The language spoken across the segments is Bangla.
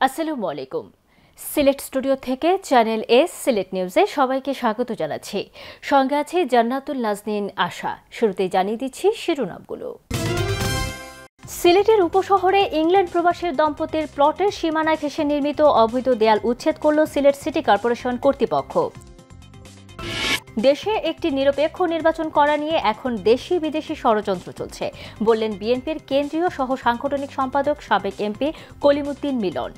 আসসালামু আলাইকুম। সিলেট স্টুডিও থেকে চ্যানেল এস সিলেট নিউজে সবাইকে স্বাগত জানাচ্ছি। সঙ্গে আছে জান্নাতুল নাজনীন আশা। শুরুতেই জানিয়ে দিচ্ছি শিরোনামগুলো। সিলেটের উপশহরে ইংল্যান্ড প্রবাসীর দম্পতির প্লটের সীমানায় ঘেঁষে নির্মিত অবৈধ দেয়াল উচ্ছেদ করল সিলেট সিটি কর্পোরেশন কর্তৃপক্ষ। দেশে একটি নিরপেক্ষ নির্বাচন করা নিয়ে এখন দেশি বিদেশি ষড়যন্ত্র চলছে, বললেন বিএনপির কেন্দ্রীয় সহ সাংগঠনিক সম্পাদক সাবেক এমপি কলিমুদ্দিন মিলন।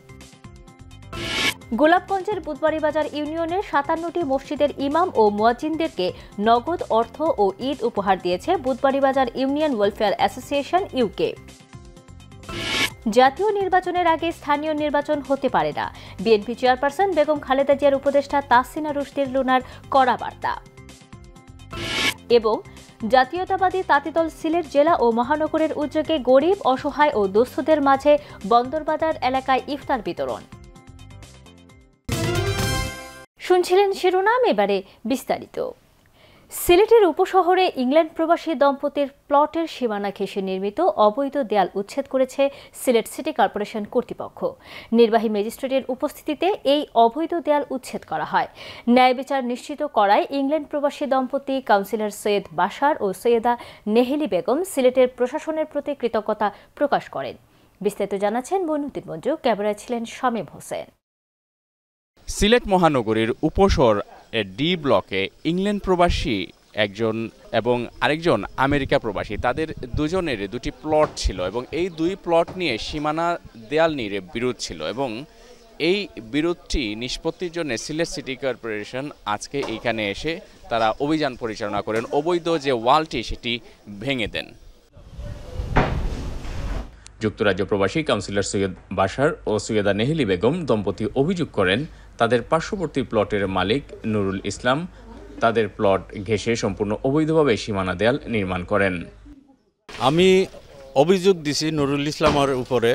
গোলাপগঞ্জের বুধবাড়ীবাজার ইউনিয়নের ৫৭টি মসজিদের ইমাম ও মুয়াজ্জিনদেরকে নগদ অর্থ ও ঈদ উপহার দিয়েছে বুধবাড়ীবাজার ইউনিয়ন ওয়েলফেয়ার অ্যাসোসিয়েশন ইউকে। জাতীয় নির্বাচনের আগে স্থানীয় নির্বাচন হতে পারে না, বিএনপি চেয়ারপারসন বেগম খালেদা জিয়ার উপদেষ্টা তাসিনা রুশদীর লুনার কড়া বার্তা। এবং জাতীয়তাবাদী তাঁতিদল সিলেট জেলা ও মহানগরের উদ্যোগে গরিব, অসহায় ও দুস্থদের মাঝে বন্দরবাজার এলাকায় ইফতার বিতরণ। শুনছিলেন শিরোনাম, এবারে বিস্তারিত। সিলেটের উপশহরে ইংল্যান্ড প্রবাসী দম্পতির প্লটের সীমানা ঘেঁষে নির্মিত অবৈধ দেয়াল উচ্ছেদ করেছে সিলেট সিটি কর্পোরেশন কর্তৃপক্ষ। নির্বাহী ম্যাজিস্ট্রেটের উপস্থিতিতে এই অবৈধ দেয়াল উচ্ছেদ করা হয়। ন্যায় বিচার নিশ্চিত করায় ইংল্যান্ড প্রবাসী দম্পতি কাউন্সিলর সৈয়দ বাশার ও সৈয়দা নেহেলি বেগম সিলেটের প্রশাসনের প্রতি কৃতজ্ঞতা প্রকাশ করেন। বিস্তারিত জানাচ্ছেন মইনুদ্দিন মঞ্জু, ক্যামেরায় ছিলেন শামীম হোসেন। সিলেট মহানগরীর উপশহর ডি ব্লকে ইংল্যান্ড প্রবাসী একজন এবং আরেকজন আমেরিকা প্রবাসী, তাদের দুজনের দুটি প্লট ছিল এবং এই দুই প্লট নিয়ে সীমানা দেয়াল নিয়ে বিরোধ ছিল এবং এই বিরোধটি নিষ্পত্তির জন্য সিলেট সিটি কর্পোরেশন আজকে এইখানে এসে তারা অভিযান পরিচালনা করেন। অবৈধ যে ওয়ালটি সেটি ভেঙে দেন। যুক্তরাজ্য প্রবাসী কাউন্সিলর সৈয়দ বাশার ও সৈয়দা নেহেলি বেগম দম্পতি অভিযোগ করেন তাদের পার্শ্ববর্তী প্লটের মালিক নুরুল ইসলাম তাদের প্লট ঘেঁষে সম্পূর্ণ অবৈধভাবে সীমানা দেয়াল নির্মাণ করেন। আমি অভিযোগ দিছি নুরুল ইসলামের উপরে,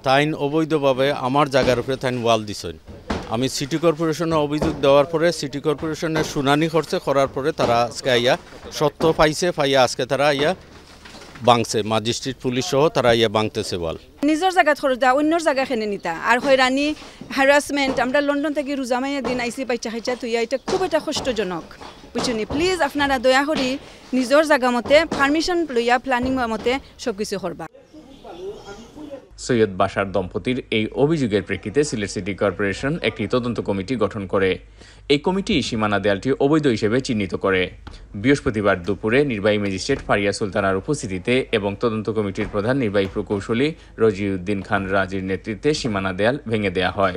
তাইন অবৈধভাবে আমার জায়গার উপরে তাইন ওয়াল দিছেন। আমি সিটি কর্পোরেশনে অভিযোগ দেওয়ার পরে সিটি কর্পোরেশনের শুনানি করছে, করার পরে তারা আজকে আইয়া সত্য পাইয়া আজকে তারা আইয়া বাংছে, ম্যাজিস্ট্রেট পুলিশ সহ তারা ইয়া বাংতেছে বল। নিজের জায়গা খরচ দেওয়া অন্যর জায়গা খেনে নিতা আর হয়রানি হ্যারাসমেন্ট। আমরা লন্ডন থেকে রোজামাইয়া দিন আইসি পাইচা খাইচা তুইয়া, এটা খুব একটা কষ্টজনক, বুঝুনি। প্লিজ আপনারা দয়া করি নিজের জায়গা মতে পারমিশন লইয়া প্ল্যানিং মতে সব কিছু করবা। সৈয়দ বাশার দম্পতির এই অভিযোগের প্রেক্ষিতে সিলেট সিটি কর্পোরেশন একটি তদন্ত কমিটি গঠন করে। এই কমিটি সীমানা দেয়ালটি অবৈধ হিসেবে চিহ্নিত করে। বৃহস্পতিবার দুপুরে নির্বাহী ম্যাজিস্ট্রেট ফারিয়া সুলতানার উপস্থিতিতে এবং তদন্ত কমিটির প্রধান নির্বাহী প্রকৌশলী রজিউদ্দিন খান রাজির নেতৃত্বে সীমানা দেয়াল ভেঙে দেয়া হয়।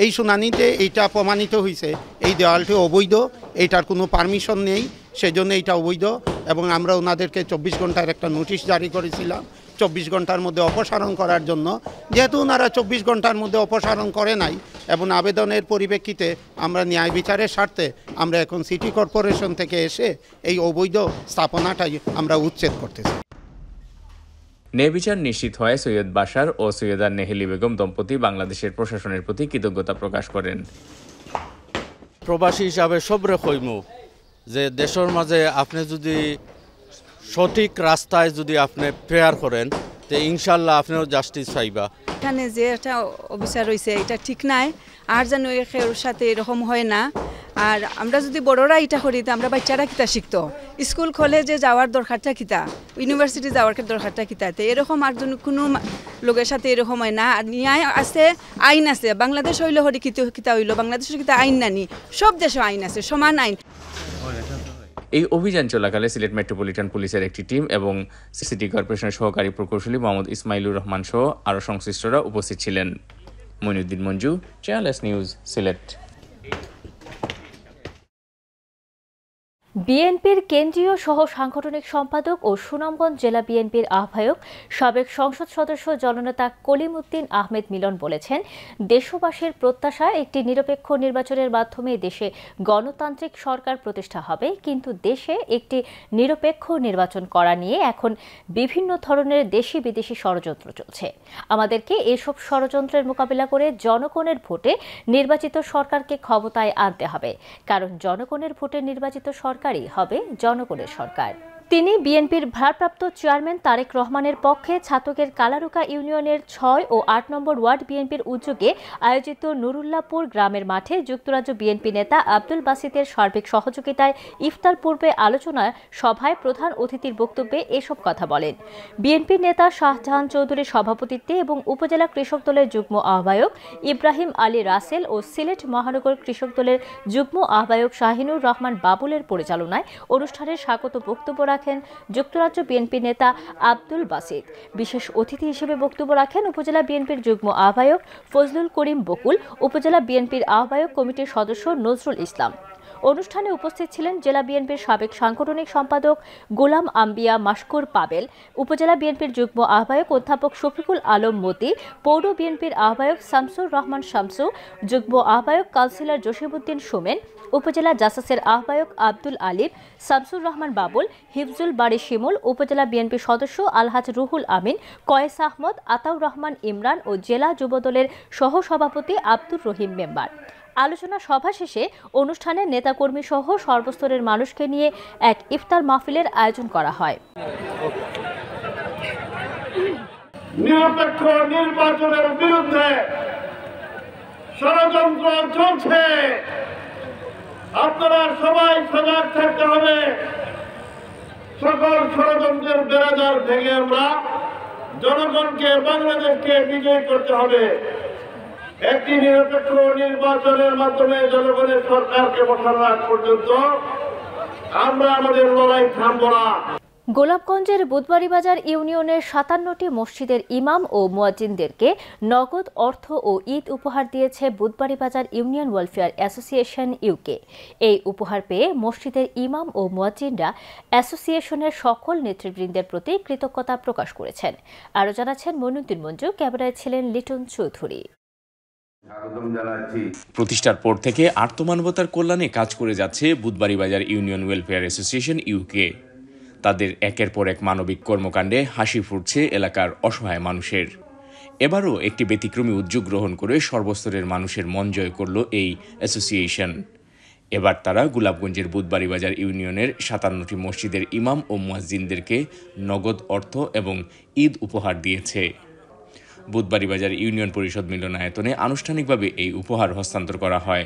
এই শুনানিতে এইটা প্রমাণিত হয়েছে এই দেওয়ালটি অবৈধ, এইটার কোনো পারমিশন নেই, সেজন্য এইটা অবৈধ এবং আমরা ওনাদেরকে 24 ঘন্টার একটা নোটিশ জারি করেছিলাম 24 ঘন্টার মধ্যে অপসারণ করার জন্য। যেহেতু ওনারা 24 ঘন্টার মধ্যে অপসারণ করে নাই এবং আবেদনের পরিপ্রেক্ষিতে আমরা ন্যায় বিচারের স্বার্থে আমরা এখন সিটি কর্পোরেশন থেকে এসে এই অবৈধ স্থাপনাটাই আমরা উচ্ছেদ করতেছি। ন্যায় বিচার নিশ্চিত হয় সৈয়দ বাশার ও সৈয়দা নেহেলি বেগম দম্পতি বাংলাদেশের প্রশাসনের প্রতি কৃতজ্ঞতা প্রকাশ করেন। প্রবাসী হিসাবে সবরে কইমু যে দেশের মাঝে আপনি যদি সঠিক রাস্তায় যদি আপনি প্রেয়ার করেন তো ইনশাল্লাহ আপনিও জাস্টিস পাইবা। এখানে যে একটা অফিসার রয়েছে এটা ঠিক নাই, আর যেন এর সাথে এরকম হয় না। আর আমরা যদি বড়রা এটা করি তো আমরা বাচ্চারা কিতা শিখতো, স্কুল কলেজে যাওয়ার দরকারটা কিতা, ইউনিভার্সিটি যাওয়ার দরকারটা কিতা। তো এরকম আর কোনো লোকের সাথে এরকম হয় না। আর ন্যায় আছে, আইন আছে। বাংলাদেশ হইল হরি কিতা হইল, বাংলাদেশের কিতা আইন নানি, সব দেশে আইন আছে, সমান আইন। এই অভিযান চলাকালে সিলেট মেট্রোপলিটন পুলিশের একটি টিম এবং সিটি কর্পোরেশনের সহকারী প্রকৌশলী মোহাম্মদ ইসমাইলুর রহমান সহ আরও সংশ্লিষ্টরা উপস্থিত ছিলেন। Moinuddin Manju, Channel S News, Sylhet. বিএনপির কেন্দ্রীয় সহ সাংগঠনিক সম্পাদক ও সুনামগঞ্জ জেলা বিএনপির আহ্বায়ক সাবেক সংসদ সদস্য জননেতা কলিমুদ্দিন আহমেদ মিলন বলেছেন, দেশবাসীর প্রত্যাশা একটি নিরপেক্ষ নির্বাচনের মাধ্যমে দেশে গণতান্ত্রিক সরকার প্রতিষ্ঠা হবে, কিন্তু দেশে একটি নিরপেক্ষ নির্বাচন করা নিয়ে এখন বিভিন্ন ধরনের দেশি বিদেশি ষড়যন্ত্র চলছে। আমাদেরকে এসব ষড়যন্ত্রের মোকাবিলা করে জনগণের ভোটে নির্বাচিত সরকারকে ক্ষমতায় আনতে হবে, কারণ জনগণের ভোটে নির্বাচিত সরকারই হবে জনগণের সরকার। তিনি বিএনপির ভারপ্রাপ্ত চেয়ারম্যান তারেক রহমানের পক্ষে ছাতকের কালারুকা ইউনিয়নের ৬ ও ৮ নম্বর ওয়ার্ড বিএনপির উদ্যোগে আয়োজিত নুরুল্লাহপুর গ্রামের মাঠে যুক্তরাজ্য বিএনপি নেতা আব্দুল বাসিতের সার্বিক সহযোগিতায় ইফতার পূর্বে আলোচনা সভায় প্রধান অতিথির বক্তব্যে এসব কথা বলেন। বিএনপি নেতা শাহজাহান চৌধুরীর সভাপতিত্বে এবং উপজেলা কৃষক দলের যুগ্ম আহ্বায়ক ইব্রাহিম আলী রাসেল ও সিলেট মহানগর কৃষক দলের যুগ্ম আহ্বায়ক শাহিনুর রহমান বাবুলের পরিচালনায় অনুষ্ঠানের স্বাগত বক্তব্য রাখেন যুক্তরাজ্য বিএনপি নেতা আব্দুল বাসিত। বিশেষ অতিথি হিসেবে বক্তব্য রাখেন উপজেলা বিএনপির যুগ্ম আহ্বায়ক ফজলুল করিম বকুল, উপজেলা বিএনপির আহ্বায়ক কমিটির সদস্য নজরুল ইসলাম। অনুষ্ঠানে উপস্থিত ছিলেন জেলা বিএনপির সাবেক সাংগঠনিক সম্পাদক গোলাম আম্বিয়া মাশকুর পাবেল, উপজেলা বিএনপির যুগ্ম আহ্বায়ক অধ্যাপক শফিকুল আলম মতি, পৌর বিএনপির আহ্বায়ক শামসুর রহমান শামসু, যুগ্ম আহ্বায়ক কাউন্সিলর জসিমউদ্দিন সুমেন, উপজেলা জাসাসের আহ্বায়ক আব্দুল আলিম, শামসুর রহমান বাবুল, হিফজুল বাড়ি শিমুল, উপজেলা বিএনপি সদস্য আলহাজ রুহুল আমিন, কয়েস আহমদ, আতাউর রহমান ইমরান ও জেলা যুবদলের সহসভাপতি আব্দুর রহিম মেম্বার। আলোচনা সভা শেষে অনুষ্ঠানে নেতাকর্মী সহ সর্বস্তরের মানুষকে নিয়ে এক ইফতার মাহফিলের আয়োজন করা হয়। নিরপেক্ষ নির্বাচনের বিরুদ্ধে ষড়যন্ত্র চলছে, আপনারা সবাই সজাগ থাকতে হবে। সকল ষড়যন্ত্রের বেড়াজাল ভেঙে আমরা জনগণকে, বাংলাদেশকে বিজয়ী করতে হবে। একটি নিরপেক্ষ নির্বাচনের মাধ্যমে জনগণের সরকারকে বসানোর আগ পর্যন্ত আমরা আমাদের লড়াই থামব না। গোলাপগঞ্জের বুধবাড়িবাজার ইউনিয়নের ৫৭টি মসজিদের ইমাম ও মুয়াজ্জিনদেরকে নগদ অর্থ ও ঈদ উপহার দিয়েছে Budhbaribazar union welfare association UK. এই উপহার পেয়ে মসজিদের ইমাম ও মুয়াজ্জিনরা অ্যাসোসিয়েশনের সকল নেতৃবৃন্দের প্রতি কৃতজ্ঞতা প্রকাশ করেছেন। আরও জানাচ্ছেন মইনুদ্দিন মঞ্জু, ক্যামেরায় ছিলেন লিটন চৌধুরী। প্রতিষ্ঠার পর থেকে আর্তমানবতার কল্যাণে কাজ করে যাচ্ছে Budhbaribazar union welfare association UK. তাদের একের পর এক মানবিক কর্মকাণ্ডে হাসি ফুটছে এলাকার অসহায় মানুষের। এবারও একটি ব্যতিক্রমী উদ্যোগ গ্রহণ করে সর্বস্তরের মানুষের মন জয় করল এই অ্যাসোসিয়েশন। এবার তারা গোলাপগঞ্জের বুধবাড়িবাজার ইউনিয়নের ৫৭টি মসজিদের ইমাম ও মুয়াজ্জিনদেরকে নগদ অর্থ এবং ঈদ উপহার দিয়েছে। বুধবাড়িবাজার ইউনিয়ন পরিষদ মিলনায়তনে আনুষ্ঠানিকভাবে এই উপহার হস্তান্তর করা হয়।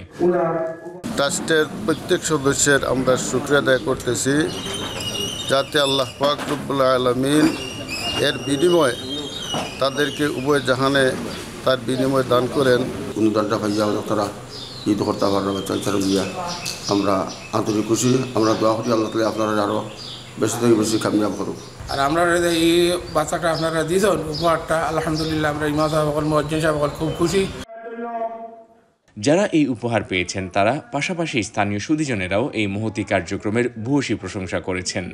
ট্রাস্টের প্রত্যেক সদস্যের আমরা শুকরিয়া আদায় করতেছি, যাতে আল্লাহ পাক রব্বুল আলামিন এর বিনিময়ে তাদেরকে উভয় জাহানে তার বিনিময় দান করেন। অনুদানটা পাইয়া তারা ঈদ করতে পারবে বাচ্চা দিয়া আমরা আন্তরিক খুশি। আমরা দোয়া করি আল্লাহ তাআলা আপনারা আরও বেশি থেকে বেশি কামিয়াব করুক। আর আমরা এই বাচ্চাটা আপনারা দিয়েছেন উপহারটা, আলহামদুলিল্লাহ আমরা ইমাম সাহেব মুয়াজ্জিন সাহেব খুব খুশি। যারা এই উপহার পেয়েছেন তারা পাশাপাশি স্থানীয় সুধীজনেরাও এই মহতী কার্যক্রমের ভূয়সী প্রশংসা করেছেন।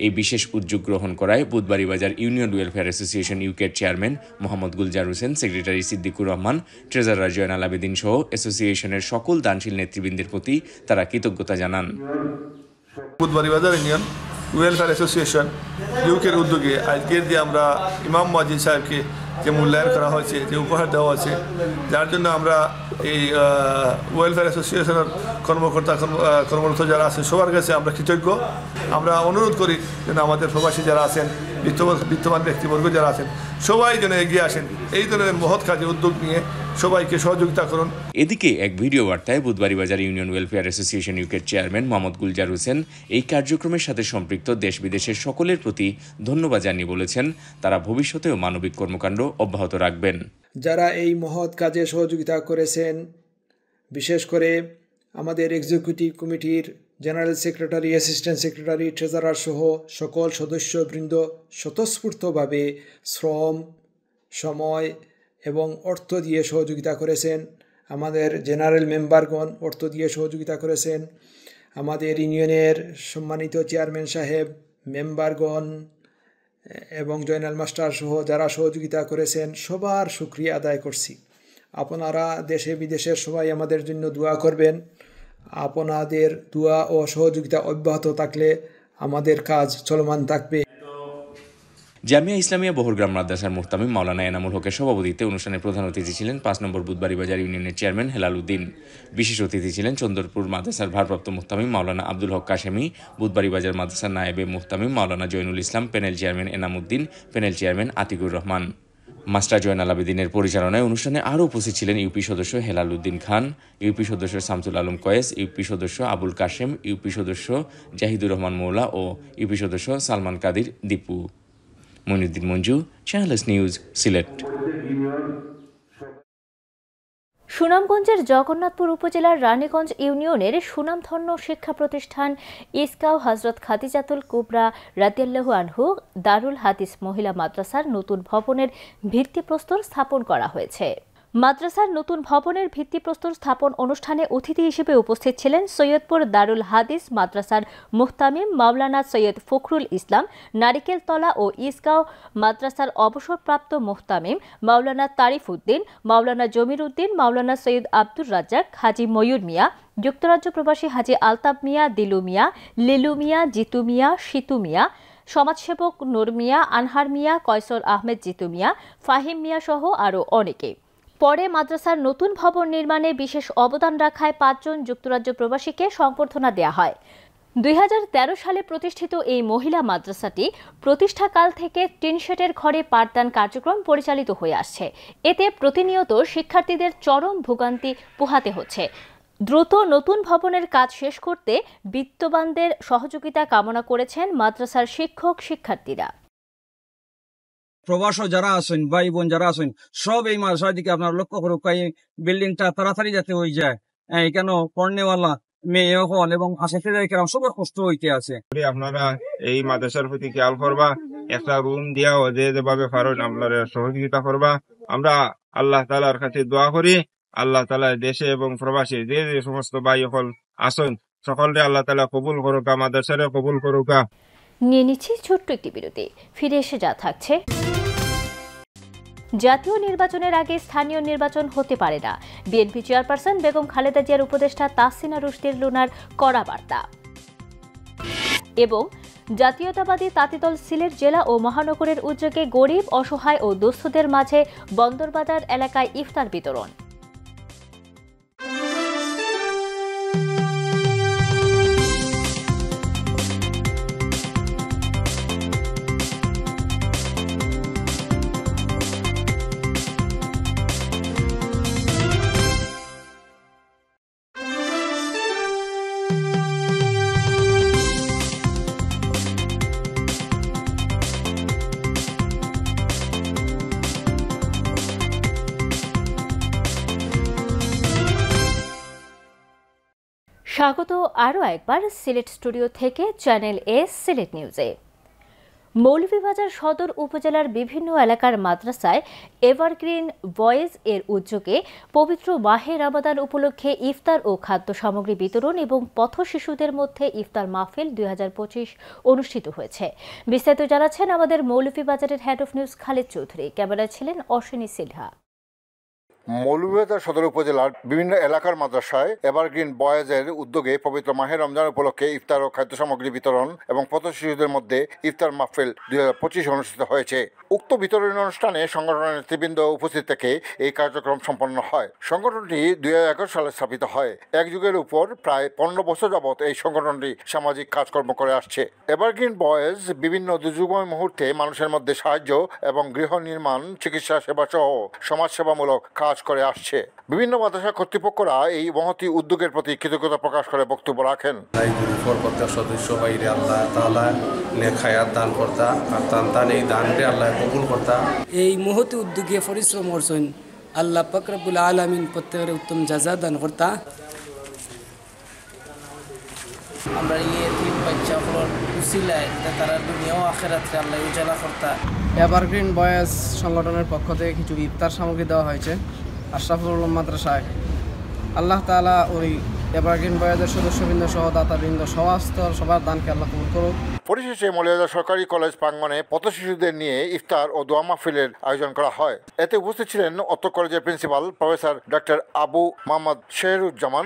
এই বিশেষ উদ্যোগ গ্রহণ করায় বুধবাড়িবাজার ইউনিয়ন ওয়েলফেয়ার অ্যাসোসিয়েশন ইউকের chairman Mohammad Gulzar Hossain, secretary Siddiqur Rahman, treasurer Joynal Abedin সহ অ্যাসোসিয়েশনের সকল দানশীল নেতৃবৃন্দের প্রতি তারা কৃতজ্ঞতা জানান। বুধবাড়িবাজার ইউনিয়ন ওয়েলফেয়ার অ্যাসোসিয়েশন ইউকের উদ্যোগে আজকের যে আমরা ইমাম মুয়াজ্জিন সাহেবকে যে মূল্যায়ন করা হয়েছে, যে উপহার দেওয়া হয়েছে, যার জন্য আমরা এই ওয়েলফেয়ার অ্যাসোসিয়েশনের কর্মরত যারা আছেন সবার কাছে আমরা কৃতজ্ঞ। আমরা অনুরোধ করি যেন আমাদের প্রবাসী যারা আছেন, বিত্তমান ব্যক্তিবর্গ যারা আছেন, সবাই যেন এগিয়ে আসেন, এই ধরনের মহৎ কাজে উদ্যোগ নিয়ে সবাইকে সহযোগিতা করুন। এদিকে এক ভিডিও বার্তায় বুধবাড়িবাজার ইউনিয়ন ওয়েলফেয়ার অ্যাসোসিয়েশন ইউকের চেয়ারম্যান মোহাম্মদ গুলজার হোসেন এই কার্যক্রমের সাথে সম্পৃক্ত দেশ বিদেশের সকলের প্রতি ধন্যবাদ জানিয়ে বলেছেন তারা ভবিষ্যতেও মানবিক কর্মকাণ্ড অব্যাহত রাখবেন। যারা এই মহৎ কাজে সহযোগিতা করেছেন, বিশেষ করে আমাদের এক্সিকিউটিভ কমিটির general secretary, assistant secretary, treasurer সহ সকল সদস্যবৃন্দ স্বতঃস্ফূর্তভাবে শ্রম, সময় এবং অর্থ দিয়ে সহযোগিতা করেছেন। আমাদের জেনারেল মেম্বারগণ অর্থ দিয়ে সহযোগিতা করেছেন। আমাদের ইউনিয়নের সম্মানিত চেয়ারম্যান সাহেব, মেম্বারগণ এবং জয়নাল মাস্টার সহ যারা সহযোগিতা করেছেন সবার শুকরিয়া আদায় করছি। আপনারা দেশে বিদেশের সবাই আমাদের জন্য দোয়া করবেন। আপনাদের দোয়া ও সহযোগিতা অব্যাহত থাকলে আমাদের কাজ চলমান থাকবে। জামিয়া ইসলামিয়া বহরগ্রাম মাদ্রাসার মুহতামিম মাওলানা এনামুল হকের সভাপতিত্বে অনুষ্ঠানে প্রধান অতিথি ছিলেন ৫ নম্বর বুধবাড়িবাজার ইউনিয়নের চেয়ারম্যান হেলাল উদ্দিন। বিশেষ অতিথি ছিলেন চন্দরপুর মাদ্রাসার ভারপ্রাপ্ত মুহতামিম মাওলানা আব্দুল হক কাশেমি, বুধবাড়িবাজার মাদ্রাসার নায়েবে মুহতামিম Maulana Joynul Islam, panel chairman Enamuddin, panel chairman Atikur Rahman. Master Joynal আবেদিনের পরিচালনায় অনুষ্ঠানে আরও উপস্থিত ছিলেন ইউপি সদস্য হেলাল উদ্দিন খান, ইউপি সদস্য শামসুল আলম কয়েস, ইউপি সদস্য আবুল কাশেম, ইউপি সদস্য জাহিদুর রহমান মৌলা ও ইউপি সদস্য সালমান কাদির দীপু। Moniuddin Manju, channels news, Sylhet. সুনামগঞ্জের জগন্নাথপুর উপজেলার রানীগঞ্জ ইউনিয়নের সুনামধন্য শিক্ষা প্রতিষ্ঠান ইসকাও হযরত খাদিজাতুল কুবরা রাদিয়াল্লাহু আনহু দারুল হাদিস মহিলা মাদ্রাসার নতুন ভবনের ভিত্তিপ্রস্তর স্থাপন করা হয়েছে। মাদ্রাসার নতুন ভবনের ভিত্তিপ্রস্তর স্থাপন অনুষ্ঠানে অতিথি হিসেবে উপস্থিত ছিলেন সৈয়দপুর দারুল হাদিস মাদ্রাসার মুহতামিম মাওলানা সৈয়দ ফখরুল ইসলাম, নারিকেলতলা ও ইসগাঁও মাদ্রাসার অবসরপ্রাপ্ত মুহতামিম মাওলানা তারিফ উদ্দিন, মাওলানা জমির উদ্দিন, মাওলানা সৈয়দ আব্দুর রাজ্জাক, হাজী ময়ূর মিয়া, যুক্তরাজ্য প্রবাসী হাজী আলতাব মিয়া, দিলু মিয়া, লিলু মিয়া, জিতু মিয়া, সিতু মিয়া, সমাজসেবক নূর মিয়া, আনহার মিয়া, কয়সর আহমেদ জিতু মিয়া, ফাহিম মিয়া সহ আরও অনেকে। পরে মাদ্রাসার নতুন ভবন নির্মাণে বিশেষ অবদান রাখায় ৫ জন যুক্তরাজ্য প্রবাসীকে সংবর্ধনা দেওয়া হয়। ২০১৩ সালে প্রতিষ্ঠিত এই মহিলা মাদ্রাসাটি প্রতিষ্ঠাকাল থেকে টিনশেডের ঘরে পাঠদান কার্যক্রম পরিচালিত হয়ে আসছে। এতে প্রতিনিয়ত শিক্ষার্থীদের চরম ভোগান্তি পোহাতে হচ্ছে। দ্রুত নতুন ভবনের কাজ শেষ করতে বিত্তবানদের সহযোগিতা কামনা করেছেন মাদ্রাসার শিক্ষক শিক্ষার্থীরা। প্রবাসী যারা আছেন, ভাই বোন যারা আছেন, সব এই মাদ্রাসার দিকে আপনার লক্ষ্য করুক, এই বিল্ডিংটা তাড়াতাড়ি যাতে হয়ে যায়। কেন পড়নেওয়ালা মেয়ে হল এবং আশেপাশে সবার কষ্ট হইতে আছে। আপনারা এই মাদ্রাসার প্রতি খেয়াল করবা, একটা রুম দিয়া যেভাবে পারেন আপনারা সহযোগিতা করবা। আমরা আল্লাহ তাআলার কাছে দোয়া করি, আল্লাহ তাআলা দেশে এবং প্রবাসী যে যে সমস্ত ভাই হল আছেন সকলকে আল্লাহ তাআলা কবুল করুক, মাদ্রাসারে কবুল করুক। নিয়ে নিচ্ছি ছোট্ট একটি বিরতি, ফিরে এসে যা থাকছে। জাতীয় নির্বাচনের আগে স্থানীয় নির্বাচন হতে পারে না, বিএনপি চেয়ারপারসন বেগম খালেদা জিয়ার উপদেষ্টা তাসিনা রুশদীর লুনার কড়া বার্তা। এবং জাতীয়তাবাদী তাঁতিদল সিলেট জেলা ও মহানগরের উদ্যোগে গরিব, অসহায় ও দুস্থদের মাঝে বন্দরবাজার এলাকায় ইফতার বিতরণ। স্বাগত আরও একবার সিলেট স্টুডিও থেকে চ্যানেল এ সিলেট নিউজে। মৌলভীবাজার সদর উপজেলার বিভিন্ন এলাকার মাদ্রাসায় এভারগ্রিন ভয়েস এর উদ্যোগে পবিত্র মাহে রমাদান উপলক্ষে ইফতার ও খাদ্য সামগ্রী বিতরণ এবং পথ শিশুদের মধ্যে ইফতার মাহফিল ২০২৫ অনুষ্ঠিত হয়েছে। বিস্তারিত জানাচ্ছেন আমাদের মৌলভীবাজারের head of news Khaled Chowdhury, ক্যামেরায় ছিলেন অশ্বিনী সিনহা। মৌলভীবাজার সদর উপজেলার বিভিন্ন এলাকার মাদ্রাসায় এভারগ্রিন বয়েজের উদ্যোগে পবিত্র মাহে রমজান উপলক্ষে ইফতার ও খাদ্য সামগ্রী বিতরণ এবং পথ শিশুদের মধ্যে ইফতার মাহফিল ২০২৫ অনুষ্ঠিত হয়েছে। উক্ত বিতরণী অনুষ্ঠানে সংগঠনের নেতৃবৃন্দ উপস্থিত থেকে এই কার্যক্রম সম্পন্ন হয়। সংগঠনটি ২০১১ সালে স্থাপিত হয়। এক যুগের উপর প্রায় ১৫ বছর যাবৎ এই সংগঠনটি সামাজিক কাজকর্ম করে আসছে। এভারগ্রিন বয়েজ বিভিন্ন দুর্যোগময় মুহূর্তে মানুষের মধ্যে সাহায্য এবং গৃহ নির্মাণ, চিকিৎসা সেবা সহ সমাজসেবামূলক কাজ করে আসছে। বিভিন্ন মাদ্রাসা কর্তৃপক্ষরা এই মহতী উদ্যোগের প্রতি কৃতজ্ঞতা প্রকাশ করে বক্তব্য রাখেন। সদস্য বাইরে আল্লাহ তাআলা নেক হায়াত দান করতা আর তান এই দানকে আল্লাহ কবুল করতা। এই মহতী উদ্যোগে পরিশ্রম করছেন, আল্লাহ পাক রব্বুল আলামিন প্রত্যেকের উত্তম জাযা দান করতা। আমরা এই তিন বাচ্চাগুলোর উসিলায় তারা দুনিয়া ও আখিরাতে আল্লাহ উজালা করতা। এভারগ্রিন বয়েজ সংগঠনের পক্ষ থেকে কিছু ইফতার সামগ্রী দেওয়া হয়েছে আশরাফুল উলুম মাদ্রাসায়। আল্লাহ তাআলা ওই এভারগ্রিন বয়েজের সদস্যবৃন্দ সহ দাতাবৃন্দ সবার দানকে আল্লাহ কবুল করুক। পরিশেষে মৌলভীবাজার সরকারি কলেজ প্রাঙ্গণে পথ শিশুদের নিয়ে ইফতার ও দোয়া মাহফিলের আয়োজন করা হয়। এতে উপস্থিত ছিলেন অত্র কলেজের principal professor doctor Abu Mohammad Shehruzzaman.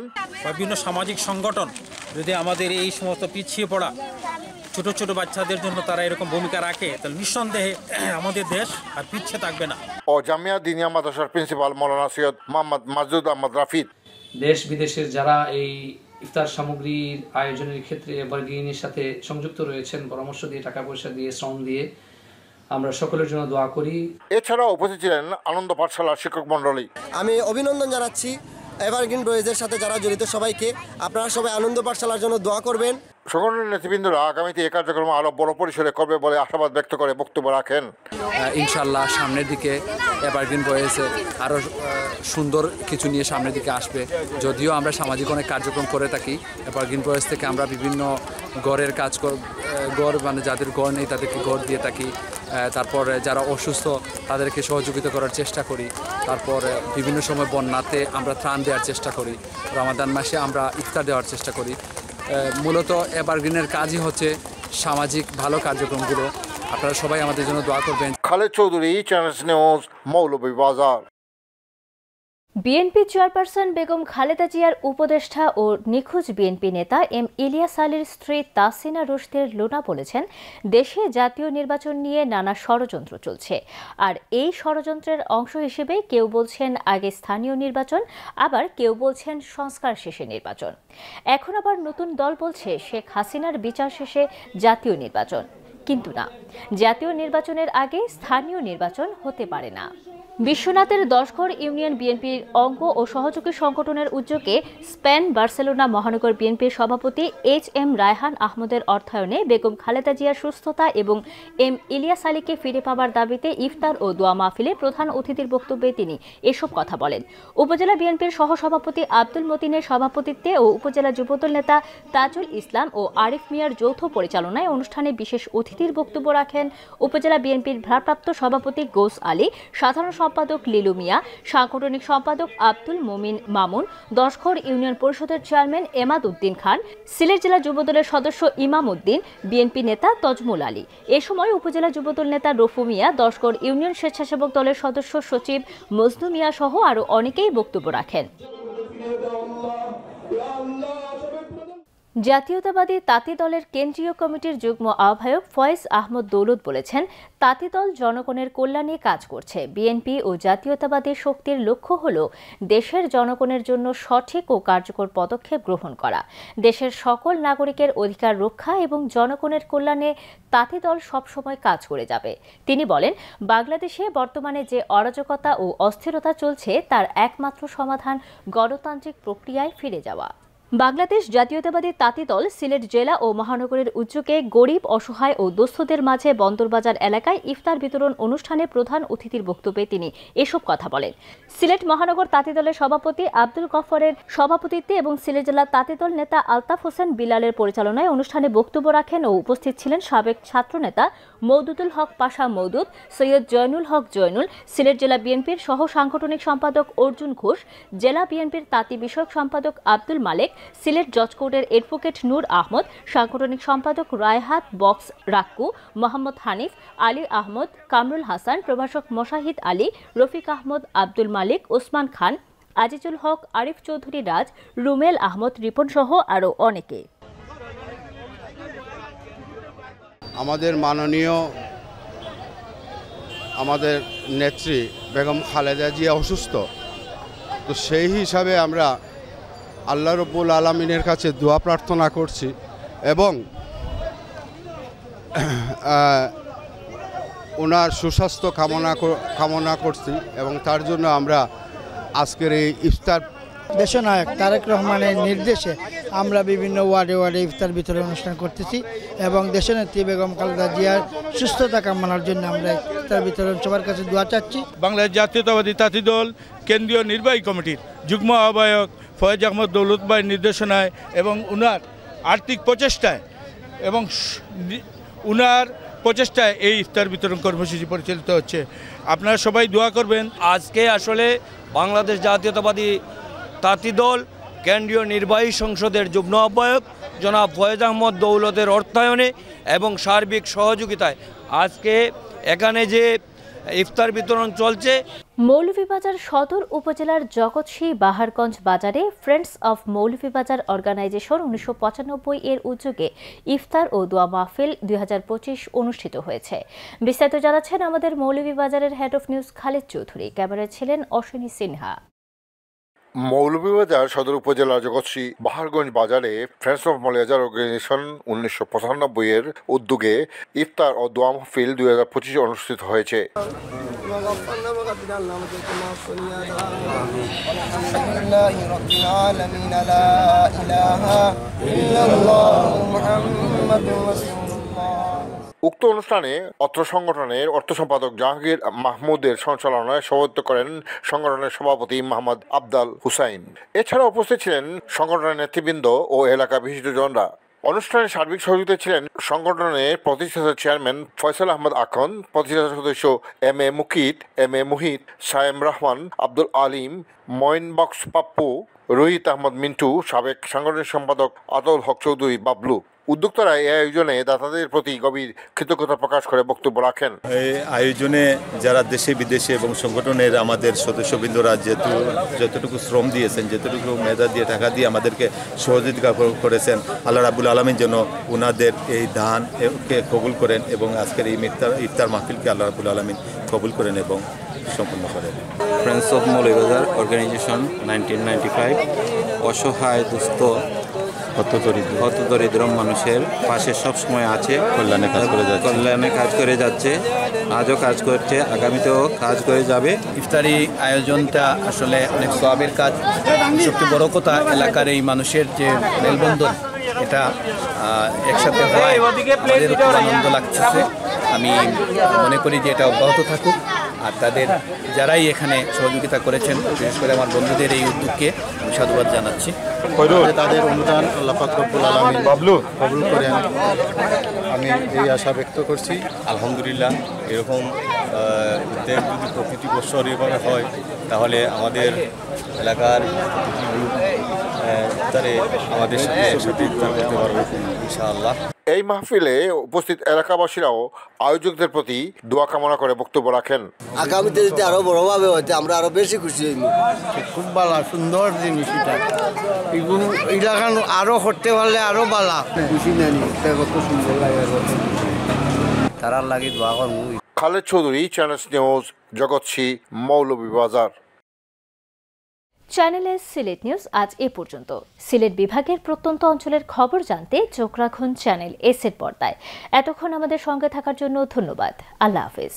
বিভিন্ন সামাজিক সংগঠন যদি আমাদের এই সমস্ত পিছিয়ে পড়া ছোট ছোট বাচ্চাদের জন্য তারা এরকম ভূমিকা রাখে, তাহলে নিঃসন্দেহে আমাদের দেশ আর পিছিয়ে থাকবে না। ও জামিয়া দিনিয়া মাদ্রাসার প্রিন্সিপাল মাওলানা সৈয়দ মোহাম্মদ মাজুদ আহমদ রাফিদ। দেশ বিদেশের যারা এই ইফতার সামগ্রীর আয়োজনের ক্ষেত্রে এভারগ্রিনের সাথে সংযুক্ত রয়েছেন, পরামর্শ দিয়ে, টাকা পয়সা দিয়ে, শ্রম দিয়ে, আমরা সকলের জন্য দোয়া করি। এছাড়াও উপস্থিত ছিলেন আনন্দ পাঠশালার শিক্ষক মণ্ডলী। আমি অভিনন্দন জানাচ্ছি এভারগ্রিন বয়েজের সাথে যারা জড়িত সবাইকে। আপনারা সবাই আনন্দ পাঠশালার জন্য দোয়া করবেন। সংগঠনের নেতৃবৃন্দরা আগামীতে এই কার্যক্রম আরো বড় পরিসরে করবে বলে আশাবাদ ব্যক্ত করে বক্তব্য রাখেন। ইনশাল্লাহ সামনের দিকে এভারগ্রিন বয়েজে আরও সুন্দর কিছু নিয়ে সামনের দিকে আসবে। যদিও আমরা সামাজিক অনেক কার্যক্রম করে থাকি, এভারগ্রিন বয়েজ থেকে আমরা বিভিন্ন ঘরের কাজ ঘর মানে যাদের ঘর নেই তাদেরকে ঘর দিয়ে থাকি। তারপরে যারা অসুস্থ তাদেরকে সহযোগিতা করার চেষ্টা করি। তারপর বিভিন্ন সময় বন্যাতে আমরা ত্রাণ দেওয়ার চেষ্টা করি। রমাদান মাসে আমরা ইফতার দেওয়ার চেষ্টা করি। মূলত এভারগ্রিনের কাজই হচ্ছে সামাজিক ভালো কার্যক্রমগুলো। আপনারা সবাই আমাদের জন্য দোয়া করবেন। Khaled Chowdhury, channel news, Moulvibazar. BNP chairperson Begum Khaleda জিয়ার উপদেষ্টা ও নিখোঁজ বিএনপি নেতা এম ইলিয়াস আলীর স্ত্রী তাসিনা রুশদের লুনা বলেছেন, দেশে জাতীয় নির্বাচন নিয়ে নানা ষড়যন্ত্র চলছে। আর এই ষড়যন্ত্রের অংশ হিসেবে কেউ বলছেন আগে স্থানীয় নির্বাচন, আবার কেউ বলছেন সংস্কার শেষে নির্বাচন। এখন আবার নতুন দল বলছে শেখ হাসিনার বিচার শেষে জাতীয় নির্বাচন। কিন্তু না, জাতীয় নির্বাচনের আগে স্থানীয় নির্বাচন হতে পারে না। বিশ্বনাথের দশঘর ইউনিয়ন বিএনপির অঙ্গ ও সহযোগী সংগঠনের উদ্যোগে স্পেন বার্সেলোনা মহানগর বিএনপির সভাপতি HM রায়হান আহমদের অর্থায়নে বেগম খালেদা জিয়ার সুস্থতা এবং এম ইলিয়াস আলীকে ফিরে পাওয়ার দাবিতে ইফতার ও দোয়া মাহফিলে প্রধান অতিথির বক্তব্যে তিনি এসব কথা বলেন। উপজেলা বিএনপির সহসভাপতি আব্দুল মতিনের সভাপতিত্বে ও উপজেলা যুবদল নেতা তাজুল ইসলাম ও আরিফ মিয়ার যৌথ পরিচালনায় অনুষ্ঠানে বিশেষ অতিথির বক্তব্য রাখেন উপজেলা বিএনপির ভারপ্রাপ্ত সভাপতি গৌস আলী, সাধারণ সম্পাদক লিলু মিয়া, সাংগঠনিক সম্পাদক আব্দুল মোমিন মামুন, দশঘর ইউনিয়ন পরিষদের চেয়ারম্যান এমাদ উদ্দিন খান, সিলেট জেলা যুবদলের সদস্য ইমাম উদ্দিন, বিএনপি নেতা তজমুল আলী। এ সময় উপজেলা যুবদল নেতা রফু মিয়া, দশঘর ইউনিয়ন স্বেচ্ছাসেবক দলের সদস্য সচিব মজনু মিয়া সহ আরও অনেকেই বক্তব্য রাখেন। জাতীয়তাবাদী তাঁতি দলের কেন্দ্রীয় কমিটির যুগ্ম আহ্বায়ক ফয়েজ আহমদ দৌলত বলেছেন, তাঁতি দল জনগণের কল্যাণে কাজ করছে। বিএনপি ও জাতীয়তাবাদী শক্তির লক্ষ্য হল দেশের জনগণের জন্য সঠিক ও কার্যকর পদক্ষেপ গ্রহণ করা, দেশের সকল নাগরিকের অধিকার রক্ষা এবং জনগণের কল্যাণে তাঁতি দল সবসময় কাজ করে যাবে। তিনি বলেন, বাংলাদেশে বর্তমানে যে অরাজকতা ও অস্থিরতা চলছে তার একমাত্র সমাধান গণতান্ত্রিক প্রক্রিয়ায় ফিরে যাওয়া। বাংলাদেশ জাতীয়তাবাদী তাঁতি দল সিলেট জেলা ও মহানগরের উদ্যোগে গরিব, অসহায় ও দুস্থদের মাঝে বন্দরবাজার এলাকায় ইফতার বিতরণ অনুষ্ঠানে প্রধান অতিথির বক্তব্যে তিনি এসব কথা বলেন। সিলেট মহানগর তাঁতি দলের সভাপতি আব্দুল গফরের সভাপতিত্বে এবং সিলেট জেলা তাঁতি দল নেতা আলতাফ হোসেন বিলালের পরিচালনায় অনুষ্ঠানে বক্তব্য রাখেন ও উপস্থিত ছিলেন সাবেক ছাত্রনেতা মওদুদুল হক পাশা মওদুদ, সৈয়দ জয়নুল হক জয়নুল, সিলেট জেলা বিএনপির সহ সাংগঠনিক সম্পাদক অর্জুন ঘোষ, জেলা বিএনপির তাঁতি বিষয়ক সম্পাদক আব্দুল মালেক, সিলেট জজ কোর্টের অ্যাডভোকেট নূর আহমদ, সাংগঠনিক সম্পাদক রায়হাত বক্স রাক্কু, মোহাম্মদ হানিফ, আলী আহমদ, কামরুল হাসান, প্রভাষক মোশাহিদ আলী, রফিক আহমদ, আব্দুল মালিক, ওসমান খান, আজিজুল হক, আরিফ চৌধুরী রাজ, রুমেল আহমদ রিপন সহ আরও অনেকে। আমাদের মাননীয় আমাদের নেত্রী বেগম খালেদা জিয়া অসুস্থ, তো সেই হিসাবে আমরা আল্লাহ রব্বুল আলমিনের কাছে দোয়া প্রার্থনা করছি এবং ওনার সুস্বাস্থ্য কামনা করছি এবং তার জন্য আমরা আজকের এই ইফতার দেশনায়ক তারেক রহমানের নির্দেশে আমরা বিভিন্ন ওয়ার্ডে ওয়ার্ডে ইফতার বিতরণ অনুষ্ঠান করতেছি এবং দেশনেত্রী বেগম খালেদা জিয়ার সুস্থতা কামনার জন্য আমরা ইফতার বিতরণ সবার কাছে দোয়া চাচ্ছি। বাংলাদেশ জাতীয়তাবাদী তাঁতি দল কেন্দ্রীয় নির্বাহী কমিটির যুগ্ম আহ্বায়ক ফয়েজ আহমদ দৌলত ভাইয়ের নির্দেশনায় এবং উনার আর্থিক প্রচেষ্টায় এবং উনার প্রচেষ্টায় এই ইফতার বিতরণ কর্মসূচি পরিচালিত হচ্ছে। আপনারা সবাই দোয়া করবেন। আজকে আসলে বাংলাদেশ জাতীয়তাবাদী তাঁতি দল কেন্দ্রীয় নির্বাহী সংসদের যুগ্ম আহ্বায়ক জনাব ফয়েজ আহমদ দৌলতের অর্থায়নে এবং সার্বিক সহযোগিতায় আজকে এখানে যে ইফতার বিতরণ চলছে মৌলভীবাজার সদর উপজেলার জগৎসি বাহারগঞ্জ বাজারে ফ্রেন্ডস অফ মৌলভীবাজার অর্গানাইজেশন 1995 এর উদ্যোগে ইফতার ও দোয়া মাহফিল 2025 অনুষ্ঠিত হয়েছে। বিস্তারিত জানাচ্ছেন আমাদের মৌলভীবাজারের head of news Khaled Chowdhury. ক্যামেরায় ছিলেন অশ্বিনী সিনহা। মৌলভীবাজার সদর উপজেলার জগৎসি বাহারগঞ্জ বাজারে ফ্রেন্ডস অফ মৌলভীবাজার অর্গানাইজেশন 1995 এর উদ্যোগে ইফতার ও দোয়া মাহফিল 2025 অনুষ্ঠিত হয়েছে। উক্ত অনুষ্ঠানে অত্র সংগঠনের অর্থ সম্পাদক জাহাঙ্গীর মাহমুদের সঞ্চালনায় সভাপতিত্ব করেন সংগঠনের সভাপতি মোহাম্মদ আবদাল হুসাইন। এছাড়া উপস্থিত ছিলেন সংগঠনের নেতৃবৃন্দ ও এলাকা বিশিষ্টজনরা। অনুষ্ঠানে সার্বিক সহযোগিতা ছিলেন সংগঠনের প্রতিষ্ঠাতা চেয়ারম্যান ফয়সাল আহমদ আখন, প্রতিষ্ঠাতা সদস্য M A Mukit, M A Muhith, Sayem Rahman, Abdul Alim, Moin box Pappu, Rohit Ahmad Mintu, সাবেক সাংগঠনিক সম্পাদক আতাউল হক চৌধুরী বাবলু। উদ্যোক্তারা এই আয়োজনে দাতাদের প্রতি গভীর কৃতজ্ঞতা প্রকাশ করে বক্তব্য রাখেন। এই আয়োজনে যারা দেশে বিদেশে এবং সংগঠনের আমাদের সদস্যবৃন্দরা যতটুকু শ্রম দিয়েছেন, যতটুকু মেধা দিয়ে টাকা দিয়ে আমাদেরকে সহযোগিতা করেছেন, আল্লাহ রাব্বুল আলামিন যেন ওনাদের এই দানকে কবুল করেন এবং আজকের এই ইফতার মাহফিলকে আল্লাহ রাব্বুল আলামিন কবুল করেন এবং সম্পূর্ণ করেন। ফ্রেন্ডস অফ মৌলভীবাজার অর্গানাইজেশন 1995 অসহায় দুস্থ হত দরিদ্র মানুষের পাশে সব সময় আছে, কল্যাণে কাজ করে যাচ্ছে, আজও কাজ করছে, আগামীতেও কাজ করে যাবে। ইফতারি আয়োজনটা আসলে অনেক সওয়াবের কাজ। সবচেয়ে বড় কথা, এলাকার এই মানুষের যে মেলবন্ধন, এটা একসাথে হওয়ায় আমাদের খুব আনন্দ লাগছে। আমি মনে করি যে এটা অব্যাহত থাকুক। আর তাদের যারাই এখানে সহযোগিতা করেছেন, বিশেষ করে আমার বন্ধুদের এই উদ্যোগকে আমি সাধুবাদ জানাচ্ছি। তাদের অনুদান আল্লাহ পাক রব্বুল আলামিন কবুল করেন, আমি এই আশা ব্যক্ত করছি। আলহামদুলিল্লাহ, এরকম উদ্যোগ যদি প্রতিটি বছর এভাবে হয় তাহলে আমাদের এলাকার আমাদের সাথে একসাথে ইফতার করতে পারবো ইনশাআল্লাহ। এই মাহফিলে উপস্থিত এলাকাবাসীরাও আয়োজকদের প্রতি দোয়া কামনা করে বক্তব্য রাখেন। আগামীতে যদি আরো বড়ভাবে হইতে আমরা আরো বেশি খুশি হইব। খুব ভালো, সুন্দর জিনিস এটা। এলাকা আরো করতে পারলে আরো ভালো। খুশি নানি, কত সুন্দর লাগে। তারার লাগি দোয়া করব। Khaled Chowdhury, channel news, Jagatsi, Moulvibazar. চ্যানেলে সিলেট নিউজ আজ এ পর্যন্ত। সিলেট বিভাগের প্রত্যন্ত অঞ্চলের খবর জানতে চোখ রাখুন চ্যানেল এসের পর্দায়। এতক্ষণ আমাদের সঙ্গে থাকার জন্য ধন্যবাদ। আল্লাহ হাফেজ।